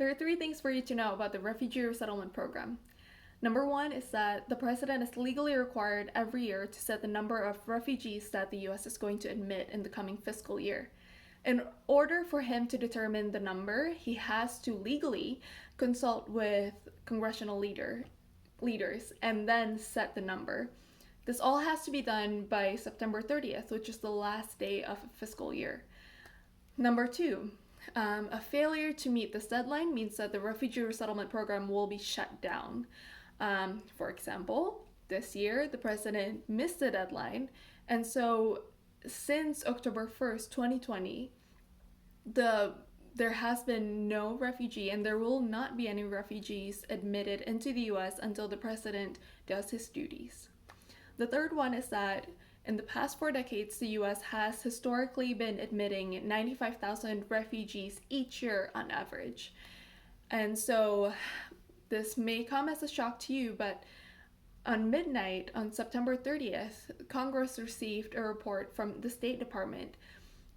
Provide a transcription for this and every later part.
There are three things for you to know about the Refugee Resettlement Program. Number one is that the president is legally required every year to set the number of refugees that the US is going to admit in the coming fiscal year. In order for him to determine the number, he has to legally consult with congressional leaders and then set the number. This all has to be done by September 30th, which is the last day of a fiscal year. Number two, a failure to meet this deadline means that the refugee resettlement program will be shut down. For example, this year the president missed the deadline, and so since October 1st, 2020, there has been no refugee and there will not be any refugees admitted into the US until the president does his duties. The third one is that in the past 4 decades, the US has historically been admitting 95,000 refugees each year on average. And so this may come as a shock to you, but on midnight on September 30th, Congress received a report from the State Department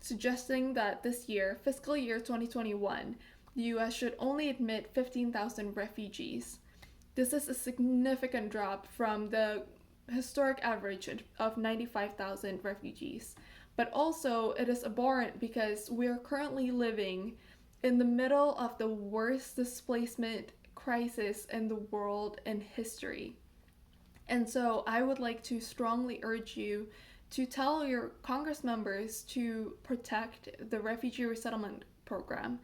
suggesting that this year, fiscal year 2021, the US should only admit 15,000 refugees. This is a significant drop from the historic average of 95,000 refugees. But also, it is abhorrent because we are currently living in the middle of the worst displacement crisis in the world in history. And so I would like to strongly urge you to tell your Congress members to protect the refugee resettlement program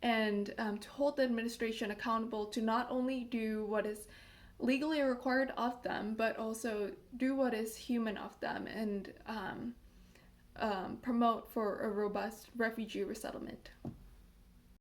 and to hold the administration accountable to not only do what is legally required of them, but also do what is human of them and promote for a robust refugee resettlement.